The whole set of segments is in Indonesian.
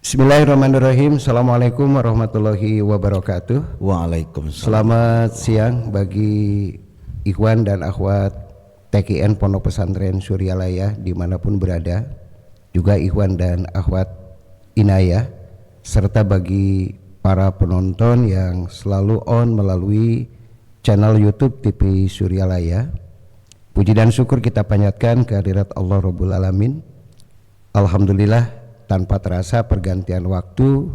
Bismillahirrahmanirrahim. Assalamualaikum warahmatullahi wabarakatuh. Waalaikumsalam. Selamat siang bagi ikhwan dan akhwat TKN Pondok Pesantren Suryalaya dimanapun berada, juga ikhwan dan akhwat Inayah, serta bagi para penonton yang selalu on melalui channel YouTube TV Suryalaya. Puji dan syukur kita panjatkan kehadirat Allah Rabbul Alamin. Alhamdulillah, tanpa terasa pergantian waktu,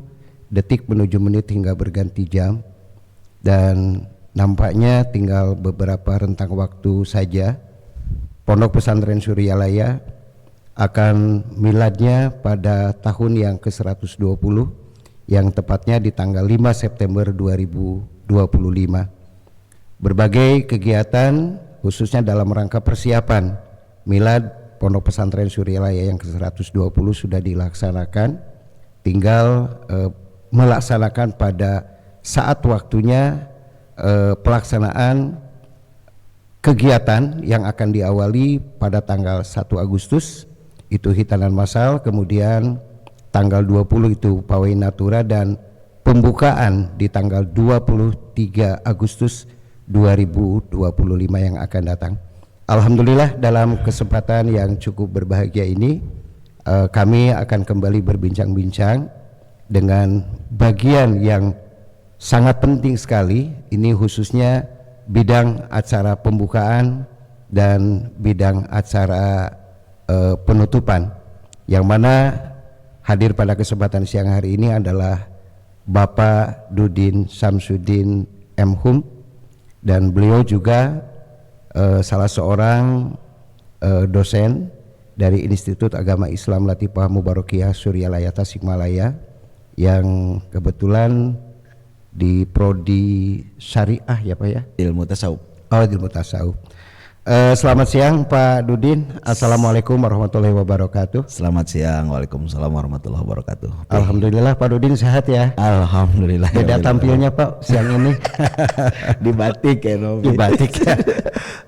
detik menuju menit hingga berganti jam, dan nampaknya tinggal beberapa rentang waktu saja Pondok Pesantren Suryalaya akan miladnya pada tahun yang ke-120, yang tepatnya di tanggal 5 September 2025. Berbagai kegiatan khususnya dalam rangka persiapan milad Pondok Pesantren Suryalaya yang ke-120 sudah dilaksanakan, tinggal melaksanakan pada saat waktunya pelaksanaan kegiatan yang akan diawali pada tanggal 1 Agustus itu hitanan massal, kemudian tanggal 20 itu pawai natura, dan pembukaan di tanggal 23 Agustus 2025 yang akan datang. Alhamdulillah, dalam kesempatan yang cukup berbahagia ini kami akan kembali berbincang-bincang dengan bagian yang sangat penting sekali. Ini khususnya bidang acara pembukaan dan bidang acara penutupan, yang mana hadir pada kesempatan siang hari ini adalah Bapak Dudin Samsudin M.Hum, dan beliau juga salah seorang dosen dari Institut Agama Islam Latifah Mubarakiyah Suryalaya Tasikmalaya, yang kebetulan di prodi syariah ya Pak ya, Ilmu tasawuf. Oh, ilmu tasawuf. Selamat siang Pak Dudin. Assalamualaikum warahmatullahi wabarakatuh. Selamat siang. Waalaikumsalam warahmatullahi wabarakatuh. Alhamdulillah Pak Dudin sehat ya. Alhamdulillah. Beda tampilnya Pak siang ini. Di batik ya Di Novi. batik ya.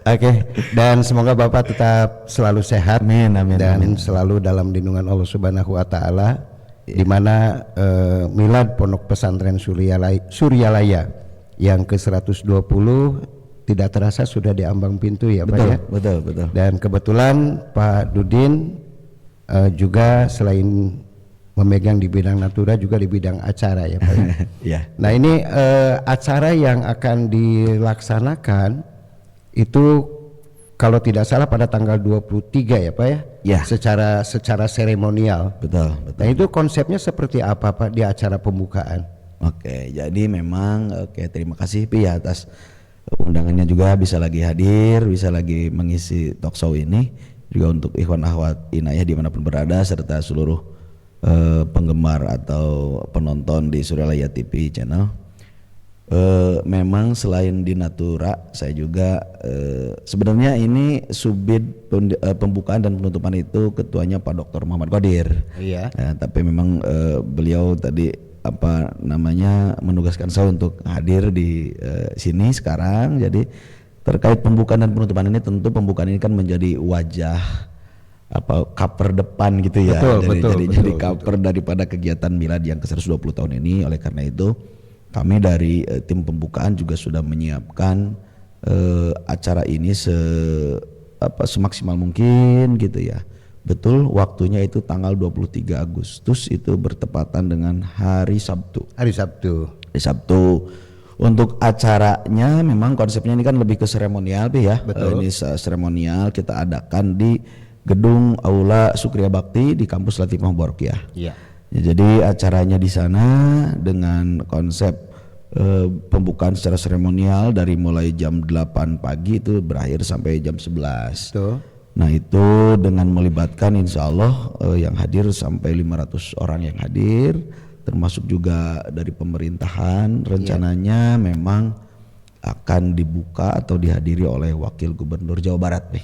Oke, dan semoga Bapak tetap selalu sehat. Amin, amin, dan amin. selalu dalam lindungan Allah Subhanahu wa taala. Di mana milad Pondok Pesantren Suryalaya yang ke-120 tidak terasa sudah di ambang pintu ya Pak ya. Betul. Dan kebetulan Pak Dudin juga selain memegang di bidang natura juga di bidang acara ya Pak ya. Ya. Nah ini acara yang akan dilaksanakan itu kalau tidak salah pada tanggal 23 ya Pak ya. Ya. Secara seremonial. Betul. Nah itu konsepnya seperti apa Pak di acara pembukaan? Oke, jadi memang terima kasih Pi atas undangannya, juga bisa lagi hadir, bisa lagi mengisi talkshow ini, juga untuk ikhwan akhwat Inayah dimanapun berada, serta seluruh penggemar atau penonton di Suryalaya TV channel. Memang selain di Natura, saya juga sebenarnya ini subid pembukaan dan penutupan itu ketuanya Pak Dr. Muhammad Qadir. Iya. Tapi memang beliau tadi menugaskan saya untuk hadir di sini sekarang. Jadi terkait pembukaan dan penutupan ini, tentu pembukaan ini kan menjadi wajah cover depan gitu ya. Jadi cover daripada kegiatan milad yang ke-120 tahun ini. Oleh karena itu kami dari tim pembukaan juga sudah menyiapkan acara ini semaksimal mungkin gitu ya. Betul, waktunya itu tanggal 23 Agustus, itu bertepatan dengan hari Sabtu. Hari Sabtu. Untuk acaranya memang konsepnya ini kan lebih ke seremonial ya. Betul. Ini seremonial kita adakan di gedung Aula Sukriya Bakti di kampus Latifah Mubarakiyah. Iya. Ya, jadi acaranya di sana dengan konsep pembukaan secara seremonial dari mulai jam 8 pagi itu berakhir sampai jam 11. Betul. Nah itu dengan melibatkan insya Allah yang hadir sampai 500 orang yang hadir, termasuk juga dari pemerintahan. Rencananya memang akan dibuka atau dihadiri oleh Wakil Gubernur Jawa Barat nih.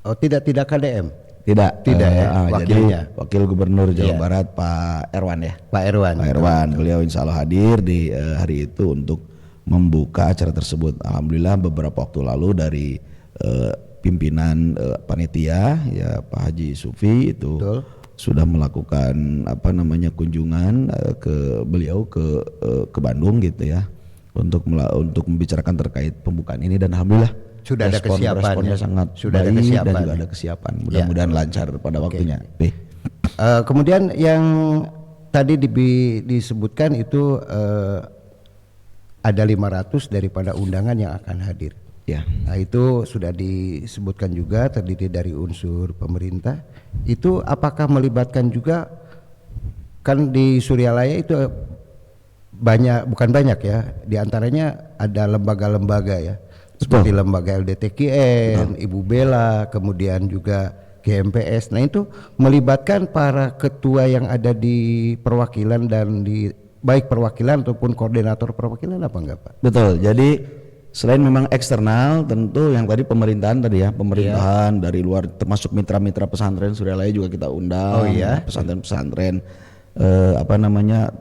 Oh tidak KDM? Tidak ya, wakilnya. Jadi Wakil Gubernur Jawa Barat Pak Erwan ya. Pak Erwan, beliau insya Allah hadir di hari itu untuk membuka acara tersebut. Alhamdulillah beberapa waktu lalu dari pimpinan panitia ya Pak Haji Sufi itu sudah melakukan kunjungan ke beliau ke Bandung gitu ya untuk membicarakan terkait pembukaan ini, dan alhamdulillah sudah ada kesiapan, responnya sangat baik dan juga ada kesiapan. Mudah-mudahan lancar pada waktunya. Kemudian yang tadi disebutkan itu ada 500 daripada undangan yang akan hadir. Ya. Nah, itu sudah disebutkan juga terdiri dari unsur pemerintah. Itu apakah melibatkan juga, kan di Suryalaya itu bukan banyak ya, diantaranya ada lembaga-lembaga ya, seperti lembaga LDTKN, Ibu Bella, kemudian juga GMPS. Nah, itu melibatkan para ketua yang ada di perwakilan dan di baik perwakilan ataupun koordinator perwakilan apa enggak, Pak? Betul. Jadi selain memang eksternal, tentu yang tadi pemerintahan dari luar, termasuk mitra-mitra pesantren Suryalaya juga kita undang. Pesantren-pesantren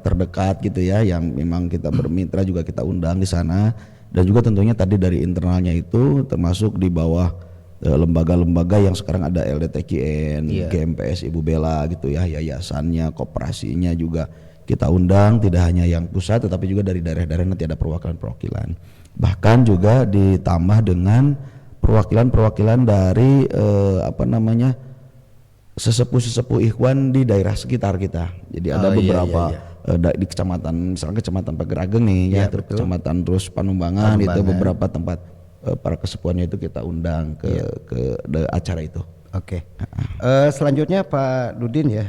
terdekat gitu ya, yang memang kita bermitra juga kita undang di sana. Dan juga tentunya tadi dari internalnya itu termasuk di bawah lembaga-lembaga yang sekarang ada LDTKN, GMPS, Ibu Bella gitu ya, yayasannya, koperasinya juga kita undang, tidak hanya yang pusat tetapi juga dari daerah-daerah nanti ada perwakilan-perwakilan. Bahkan juga ditambah dengan perwakilan-perwakilan dari sesepuh-sesepuh ikhwan di daerah sekitar kita. Jadi ada beberapa di kecamatan, misalnya kecamatan Pagerageng nih terus kecamatan terus Panumbangan itu beberapa tempat para kesepuhannya itu kita undang ke acara itu. Selanjutnya Pak Dudin ya,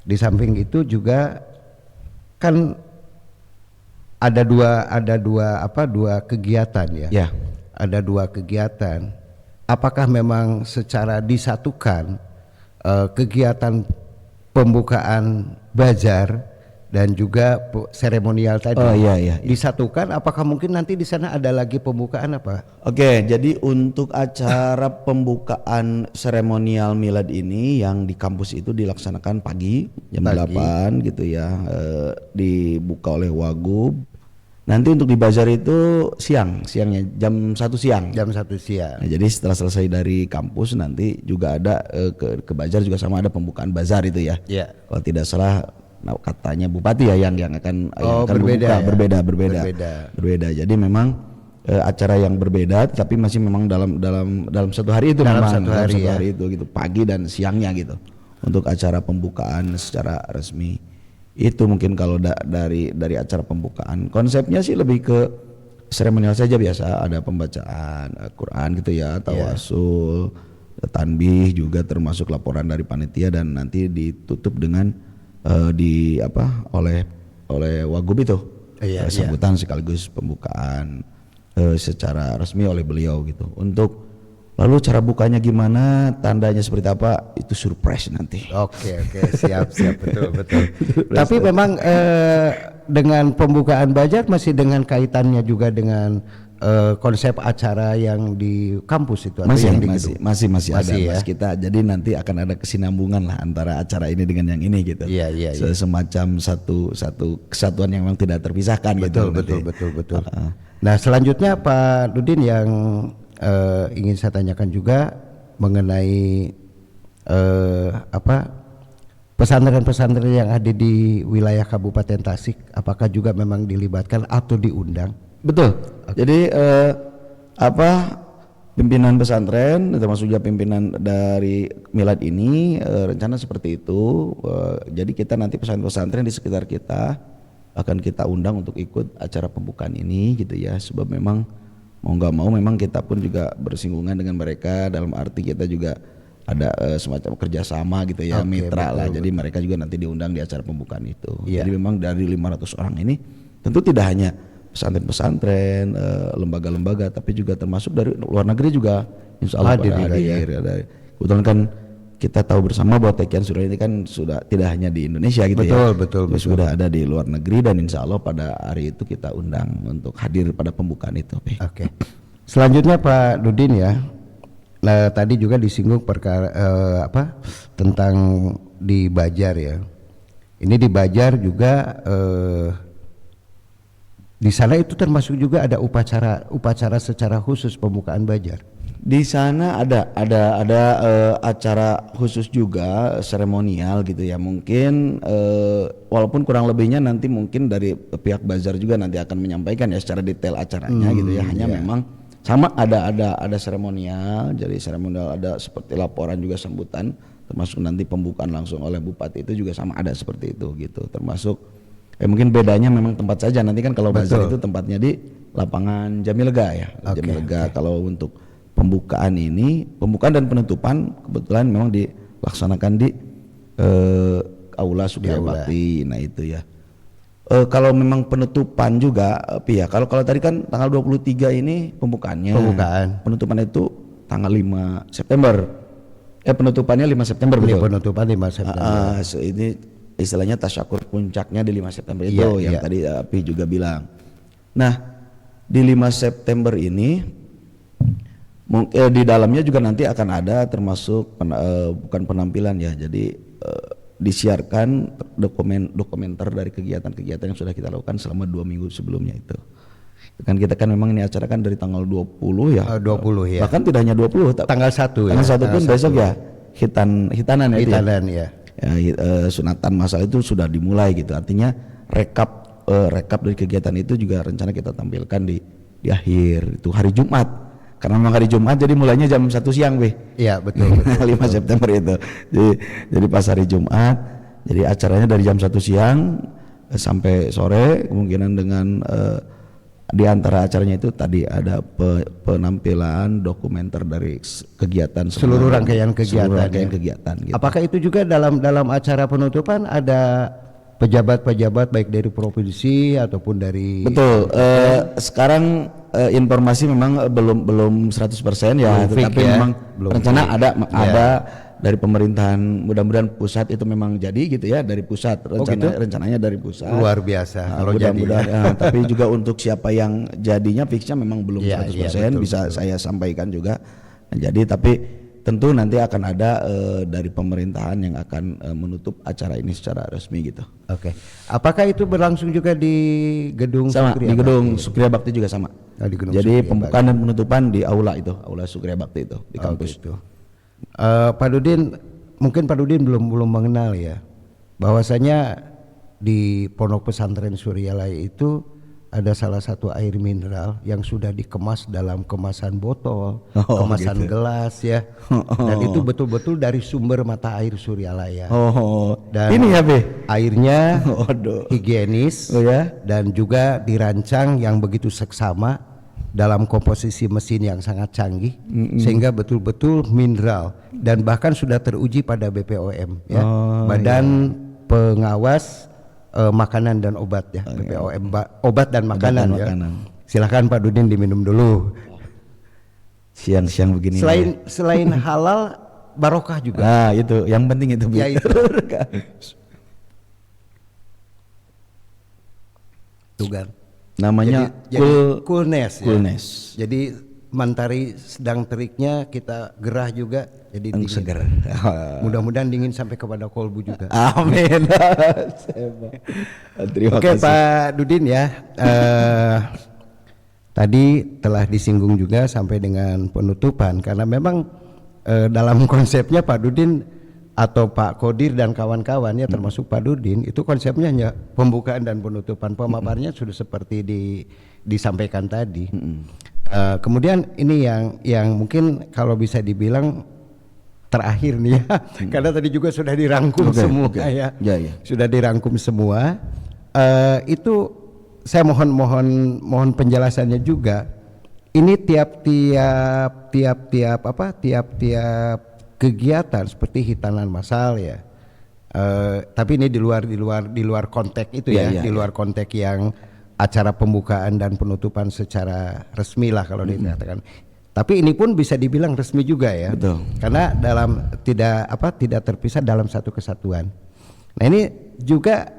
di samping itu juga kan ada dua kegiatan ya. Ada dua kegiatan. Apakah memang secara disatukan kegiatan pembukaan bazar dan juga seremonial tadi disatukan? Apakah mungkin nanti di sana ada lagi pembukaan apa? Jadi untuk acara pembukaan seremonial milad ini yang di kampus itu dilaksanakan pagi jam 8 gitu ya, dibuka oleh Wagub. Nanti untuk di bazar itu siangnya jam 1 siang. Nah, jadi setelah selesai dari kampus nanti juga ada ke bazar juga sama ada pembukaan bazar itu ya. Kalau tidak salah katanya Bupati ya yang akan berbeda. Jadi memang acara yang berbeda tapi masih memang dalam satu hari itu, dalam satu hari itu gitu, pagi dan siangnya gitu untuk acara pembukaan secara resmi. Itu mungkin kalau dari acara pembukaan. Konsepnya sih lebih ke seremonial saja, biasa ada pembacaan Al-Quran gitu ya, tawasul, tanbih juga termasuk laporan dari panitia, dan nanti ditutup dengan oleh Wagub itu sambutan sekaligus pembukaan secara resmi oleh beliau gitu. Untuk lalu cara bukanya gimana, tandanya seperti apa, itu surprise nanti. Oke, siap betul. Tapi memang dengan pembukaan bazar masih dengan kaitannya juga dengan konsep acara yang di kampus itu masih yang masih ada ya? Mas kita. Jadi nanti akan ada kesinambungan lah antara acara ini dengan yang ini gitu. Semacam satu kesatuan yang memang tidak terpisahkan. Betul. Nah, selanjutnya Pak Dudin yang ingin saya tanyakan juga mengenai pesantren-pesantren yang ada di wilayah Kabupaten Tasik, apakah juga memang dilibatkan atau diundang? Betul. Jadi pimpinan pesantren termasuk juga pimpinan dari milad ini rencana seperti itu. Jadi kita nanti pesantren-pesantren di sekitar kita akan kita undang untuk ikut acara pembukaan ini gitu ya, sebab memang mau nggak mau memang kita pun juga bersinggungan dengan mereka, dalam arti kita juga ada semacam kerjasama gitu ya, mitra lah. Jadi mereka juga nanti diundang di acara pembukaan itu. Jadi memang dari 500 orang ini tentu tidak hanya pesantren-pesantren, lembaga-lembaga, tapi juga termasuk dari luar negeri juga insya Allah hadir. Kebetulan kan kita tahu bersama bahwa TKN Suryalaya ini kan sudah tidak hanya di Indonesia gitu. Betul. Sudah ada di luar negeri, dan insya Allah pada hari itu kita undang untuk hadir pada pembukaan itu. Selanjutnya Pak Dudin ya, nah tadi juga disinggung perkara tentang di Bajar ya. Ini di Bajar juga di sana itu termasuk juga ada upacara secara khusus pembukaan Bajar. Di sana ada acara khusus juga seremonial gitu ya. Mungkin walaupun kurang lebihnya nanti mungkin dari pihak bazar juga nanti akan menyampaikan ya secara detail acaranya gitu ya. Hanya memang sama ada seremonial. Jadi seremonial ada seperti laporan juga sambutan, termasuk nanti pembukaan langsung oleh bupati itu juga sama ada seperti itu gitu. Termasuk mungkin bedanya memang tempat saja. Nanti kan kalau bazar itu tempatnya di lapangan Jamilega ya. Jamilega. Kalau untuk pembukaan dan penutupan kebetulan memang dilaksanakan di Aula Sukriya Bakti. Nah itu ya. Kalau memang penutupan juga ya kalau tadi kan tanggal 23 ini pembukaannya. Penutupan itu tanggal 5 September. Penutupannya 5 September betul. Penutupan 5 September. Ini istilahnya tasyakur puncaknya di 5 September itu yang tadi Api juga bilang. Nah, di 5 September ini di dalamnya juga nanti akan ada termasuk bukan penampilan ya, jadi disiarkan dokumenter dari kegiatan-kegiatan yang sudah kita lakukan selama 2 minggu sebelumnya itu. Kan kita kan memang ini acara kan dari tanggal 20 ya. 20 ya. Bahkan tidak hanya 20, tanggal 1 ya. Tanggal 1 pun besok ya. Hitanan ya. Hitanan ya. Sunatan masal itu sudah dimulai gitu. Artinya rekap dari kegiatan itu juga rencana kita tampilkan di akhir itu hari Jumat. Karena memang hari Jumat jadi mulainya jam 1 siang, Iya, betul. 5 September itu. Jadi pas hari Jumat, jadi acaranya dari jam 1 siang sampai sore, kemungkinan dengan di antara acaranya itu tadi ada penampilan dokumenter dari kegiatan seluruh rangkaian kegiatan. Gitu. Apakah itu juga dalam acara penutupan ada pejabat-pejabat baik dari provinsi ataupun dari sekarang informasi memang belum 100% ya, tetapi memang rencana ada dari pemerintahan, mudah-mudahan pusat itu memang jadi gitu ya, dari pusat rencananya dari pusat. Luar biasa kalau mudah-mudahan tapi juga untuk siapa yang jadinya fixnya memang belum 100% bisa saya sampaikan juga. Jadi tapi tentu nanti akan ada dari pemerintahan yang akan menutup acara ini secara resmi gitu. Oke. Apakah itu berlangsung juga di gedung Sukriya Bakti? Gedung Sukriya Bakti juga sama. Jadi pembukaan dan penutupan di Aula Sukriya Bakti itu di kampus. Gitu. Pak Dudin, mungkin Pak Dudin belum mengenal ya, bahwasanya di Pondok Pesantren Suryalaya itu ada salah satu air mineral yang sudah dikemas dalam kemasan botol, kemasan gelas ya, dan itu betul-betul dari sumber mata air Suryalaya. Dan ini ya airnya higienis dan juga dirancang yang begitu seksama dalam komposisi mesin yang sangat canggih, sehingga betul-betul mineral dan bahkan sudah teruji pada BPOM ya, Badan Pengawas Makanan dan Obat ya, BPOM, obat dan makanan ya. Silahkan Pak Dudin diminum dulu. Siang-siang begini. Selain halal, barokah juga. Nah itu, yang penting itu. Ya itu. Tugan. Namanya coolness. Coolness. Ya. Jadi mantari sedang teriknya kita gerah juga. Jadi dingin. Seger. Mudah-mudahan dingin sampai kepada kolbu juga. Amin. Terima kasih. Pak Dudin ya. Tadi telah disinggung juga sampai dengan penutupan, karena memang dalam konsepnya Pak Dudin atau Pak Kodir dan kawan-kawan ya, termasuk Pak Dudin, itu konsepnya hanya pembukaan dan penutupan. Pemaparannya sudah seperti disampaikan tadi. Kemudian ini yang mungkin kalau bisa dibilang terakhir nih ya, karena tadi juga sudah dirangkum semua ya. Sudah dirangkum semua. Itu saya mohon penjelasannya juga. Ini tiap-tiap kegiatan seperti hitanan massal ya. Tapi ini di luar konteks itu ya, di luar konteks yang acara pembukaan dan penutupan secara resmi lah kalau dikatakan. Tapi ini pun bisa dibilang resmi juga ya. Betul. Karena tidak terpisah dalam satu kesatuan. Nah, ini juga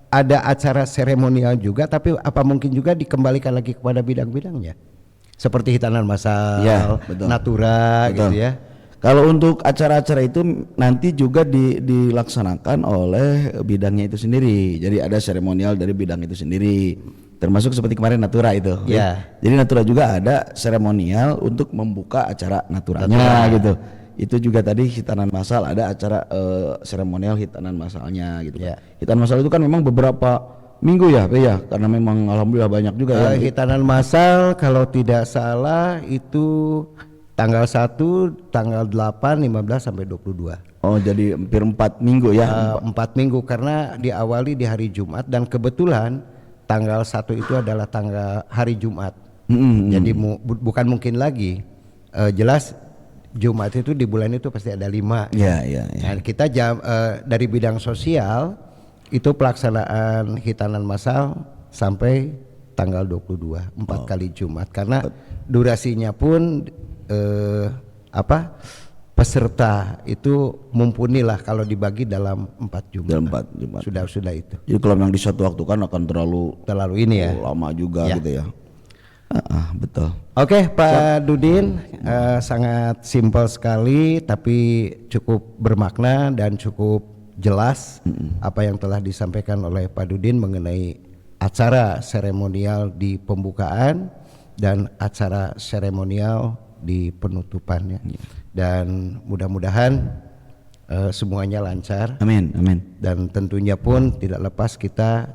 ada acara seremonial juga, tapi apa mungkin juga dikembalikan lagi kepada bidang-bidangnya? Seperti hitanan massal, natura gitu ya. Kalau untuk acara-acara itu nanti juga dilaksanakan oleh bidangnya itu sendiri. Jadi ada seremonial dari bidang itu sendiri. termasuk seperti kemarin Natura itu. Ya. Jadi Natura juga ada seremonial untuk membuka acara Naturanya gitu. Itu juga tadi hitanan masal, ada acara seremonial hitanan masalnya gitu. Ya. Hitanan masal itu kan memang beberapa minggu ya, Pe, ya, karena memang alhamdulillah banyak juga ya. Hitanan masal kalau tidak salah itu tanggal 1, tanggal 8, 15 sampai 22. Oh, jadi hampir 4 minggu ya. 4 minggu karena diawali di hari Jumat dan kebetulan tanggal 1 itu adalah tanggal hari Jumat. Jadi bukan mungkin lagi jelas Jumat itu di bulan itu pasti ada 5. Ya. Nah, kita dari bidang sosial itu pelaksanaan hitanan massal sampai tanggal 22, 4 kali Jumat karena durasinya pun peserta itu mumpuni lah kalau dibagi dalam 4 Jumat. Dalam 4 Jumat. Sudah itu. Jadi kalau yang di satu waktu kan akan terlalu ini ya. Lama juga gitu ya. Betul. Oke, Pak Dudin, sangat simpel sekali tapi cukup bermakna dan cukup jelas apa yang telah disampaikan oleh Pak Dudin mengenai acara seremonial di pembukaan dan acara seremonial di penutupannya. Dan mudah-mudahan semuanya lancar. Amin. Dan tentunya pun tidak lepas kita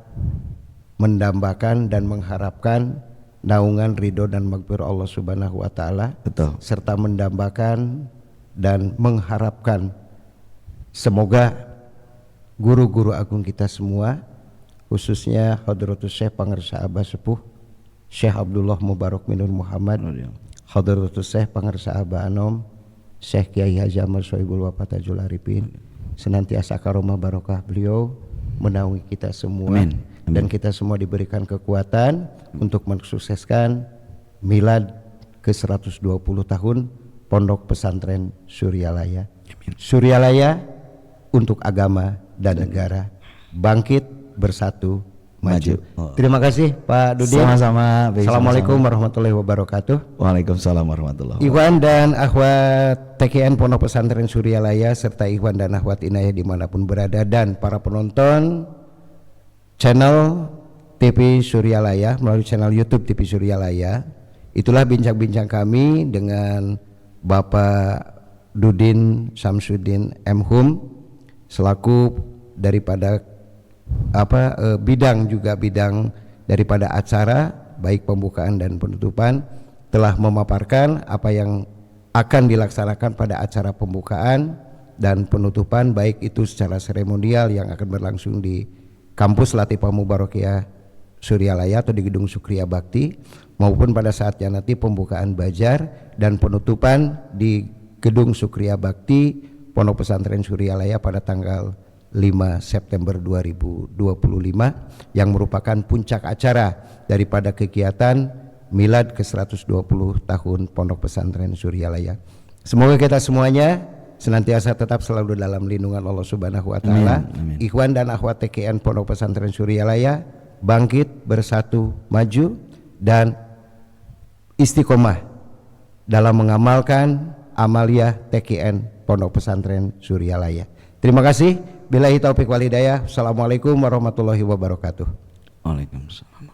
mendambakan dan mengharapkan naungan ridho dan maghfirah Allah Subhanahu wa taala. Betul. Serta mendambakan dan mengharapkan semoga guru-guru agung kita semua, khususnya Hadratus Syekh Pangarsa Abah Sepuh Syekh Abdullah Mubarak Minur Muhammad, Hadratus Syekh Pangarsa Abah Anom Syekh Kiai Haji Ahmad Sohibul Wafatajul Arifin, senantiasa karomah barokah beliau menaungi kita semua. Amin. Dan kita semua diberikan kekuatan untuk mensukseskan milad ke-120 tahun Pondok Pesantren Suryalaya. Suryalaya untuk agama dan negara, bangkit bersatu maju. Terima kasih Pak Dudin. Sama-sama. Assalamualaikum warahmatullahi wabarakatuh. Waalaikumsalam warahmatullahi wabarakatuh. Ikhwan dan akhwat TKN Pondok Pesantren Suryalaya serta ikhwan dan akhwat inayah dimanapun berada dan para penonton channel TV Suryalaya melalui channel YouTube TV Suryalaya, itulah bincang-bincang kami dengan Bapak Dudin Samsudin M.Hum selaku daripada bidang daripada acara baik pembukaan dan penutupan, telah memaparkan apa yang akan dilaksanakan pada acara pembukaan dan penutupan, baik itu secara seremonial yang akan berlangsung di Kampus Latifah Mubarakiyah Suryalaya atau di Gedung Sukriya Bakti, maupun pada saatnya nanti pembukaan Bajar dan penutupan di Gedung Sukriya Bakti Pondok Pesantren Suryalaya pada tanggal 5 September 2025 yang merupakan puncak acara daripada kegiatan milad ke-120 tahun Pondok Pesantren Suryalaya. Semoga kita semuanya senantiasa tetap selalu dalam lindungan Allah Subhanahu wa taala. Ikhwan dan akhwat TKN Pondok Pesantren Suryalaya bangkit bersatu maju dan istiqomah dalam mengamalkan amaliyah TKN Pondok Pesantren Suryalaya. Terima kasih. Billahi taufik wal hidayah. Assalamualaikum warahmatullahi wabarakatuh. Waalaikumsalam.